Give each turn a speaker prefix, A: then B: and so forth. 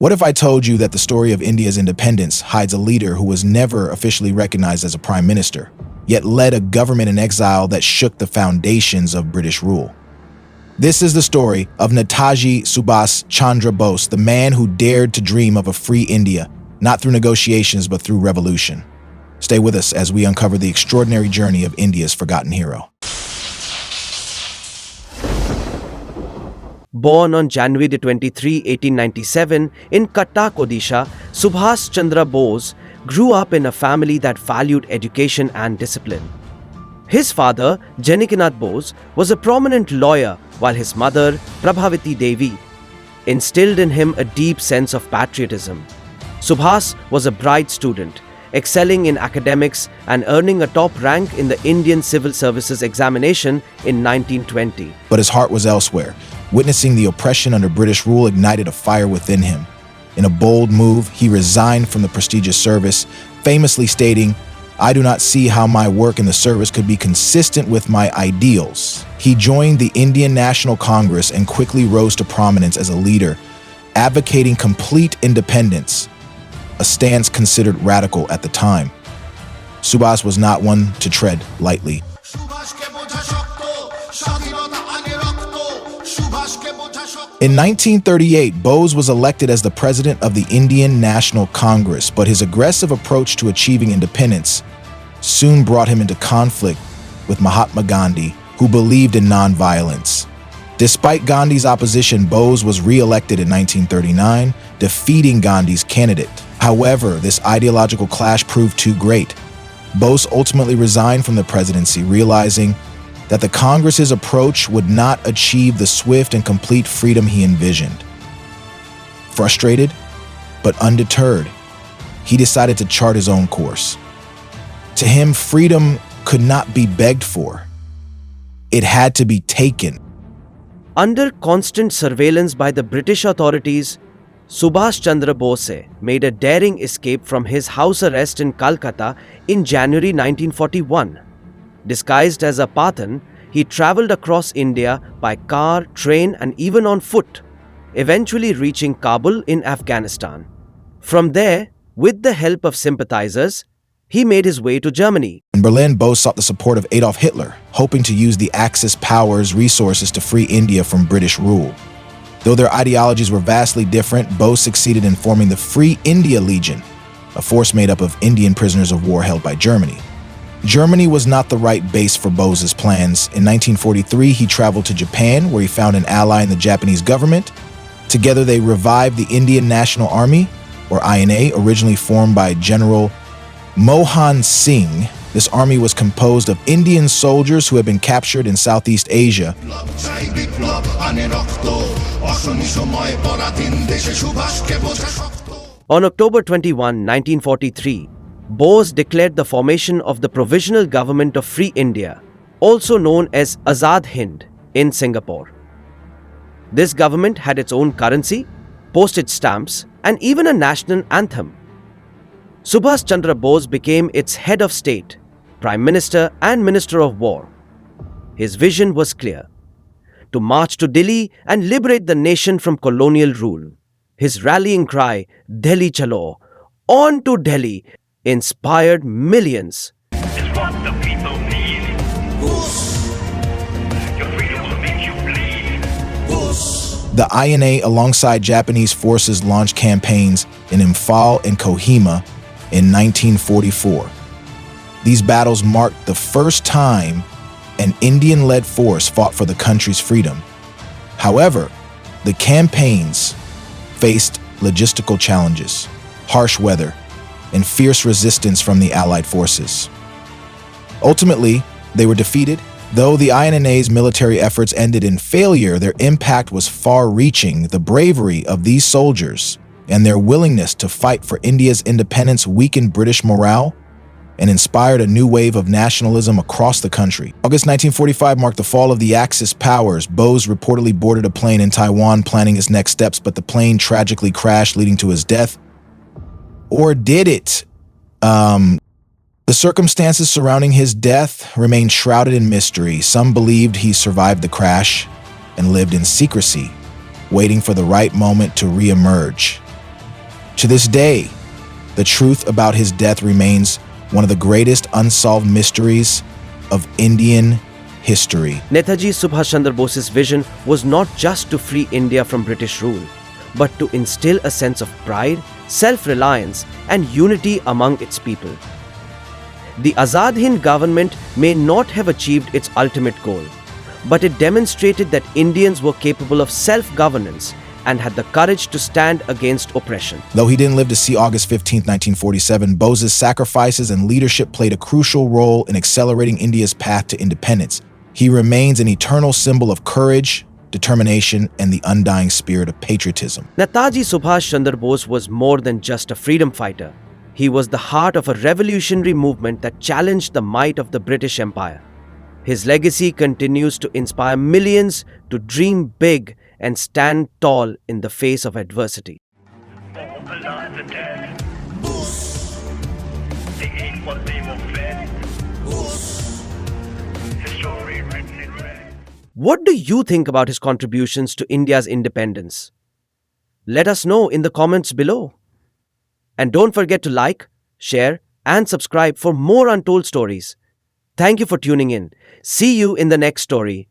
A: What if I told you that the story of India's independence hides a leader who was never officially recognized as a prime minister, yet led a government in exile that shook the foundations of British rule? This is the story of Netaji Subhas Chandra Bose, the man who dared to dream of a free India, not through negotiations but through revolution. Stay with us as we uncover the extraordinary journey of India's forgotten hero.
B: Born on January 23, 1897, in Cuttack, Odisha, Subhas Chandra Bose grew up in a family that valued education and discipline. His father, Janikinath Bose, was a prominent lawyer, while his mother, Prabhavati Devi, instilled in him a deep sense of patriotism. Subhas was a bright student, excelling in academics and earning a top rank in the Indian Civil Services examination in 1920.
A: But his heart was elsewhere. Witnessing the oppression under British rule ignited a fire within him. In a bold move, he resigned from the prestigious service, famously stating, "I do not see how my work in the service could be consistent with my ideals." He joined the Indian National Congress and quickly rose to prominence as a leader, advocating complete independence, a stance considered radical at the time. Subhas was not one to tread lightly. In 1938, Bose was elected as the president of the Indian National Congress, but his aggressive approach to achieving independence soon brought him into conflict with Mahatma Gandhi, who believed in nonviolence. Despite Gandhi's opposition, Bose was re-elected in 1939, defeating Gandhi's candidate. However, this ideological clash proved too great. Bose ultimately resigned from the presidency, realizing that the Congress's approach would not achieve the swift and complete freedom he envisioned. Frustrated, but undeterred, he decided to chart his own course. To him, freedom could not be begged for. It had to be taken.
B: Under constant surveillance by the British authorities, Subhas Chandra Bose made a daring escape from his house arrest in Calcutta in January 1941. Disguised as a Pathan, he travelled across India by car, train and even on foot, eventually reaching Kabul in Afghanistan. From there, with the help of sympathizers, he made his way to Germany.
A: In Berlin, Bose sought the support of Adolf Hitler, hoping to use the Axis powers' resources to free India from British rule. Though their ideologies were vastly different, Bose succeeded in forming the Free India Legion, a force made up of Indian prisoners of war held by Germany. Germany was not the right base for Bose's plans. In 1943, he traveled to Japan, where he found an ally in the Japanese government. Together, they revived the Indian National Army, or INA, originally formed by General Mohan Singh. This army was composed of Indian soldiers who had been captured in Southeast Asia.
B: On October 21, 1943, Bose declared the formation of the Provisional Government of Free India, also known as Azad Hind, in Singapore. This government had its own currency, postage stamps, and even a national anthem. Subhas Chandra Bose became its head of state, Prime Minister and Minister of War. His vision was clear: to march to Delhi and liberate the nation from colonial rule. His rallying cry, "Delhi Chalo," "On to Delhi," inspired millions.
C: It's what the people need. Your freedom will make you bleed.
A: The INA, alongside Japanese forces, launched campaigns in Imphal and Kohima in 1944. These battles marked the first time an Indian-led force fought for the country's freedom. However, the campaigns faced logistical challenges, harsh weather, and fierce resistance from the Allied forces. Ultimately, they were defeated. Though the INA's military efforts ended in failure, their impact was far-reaching. The bravery of these soldiers and their willingness to fight for India's independence weakened British morale and inspired a new wave of nationalism across the country. August 1945 marked the fall of the Axis powers. Bose reportedly boarded a plane in Taiwan, planning his next steps, but the plane tragically crashed, leading to his death. Or did it? The circumstances surrounding his death remained shrouded in mystery. Some believed he survived the crash and lived in secrecy, waiting for the right moment to re-emerge. To this day, the truth about his death remains one of the greatest unsolved mysteries of Indian history.
B: Netaji Subhas Chandra Bose's vision was not just to free India from British rule, but to instill a sense of pride, self-reliance, and unity among its people. The Azad Hind government may not have achieved its ultimate goal, but it demonstrated that Indians were capable of self-governance and had the courage to stand against oppression.
A: Though he didn't live to see August 15, 1947, Bose's sacrifices and leadership played a crucial role in accelerating India's path to independence. He remains an eternal symbol of courage, determination, and the undying spirit of patriotism.
B: Netaji Subhas Chandra Bose was more than just a freedom fighter. He was the heart of a revolutionary movement that challenged the might of the British Empire. His legacy continues to inspire millions to dream big and stand tall in the face of adversity.
C: For Allah the dead. They ate what they were fed. History written in red.
B: What do you think about his contributions to India's independence? Let us know in the comments below. And don't forget to like, share, and subscribe for more untold stories. Thank you for tuning in. See you in the next story.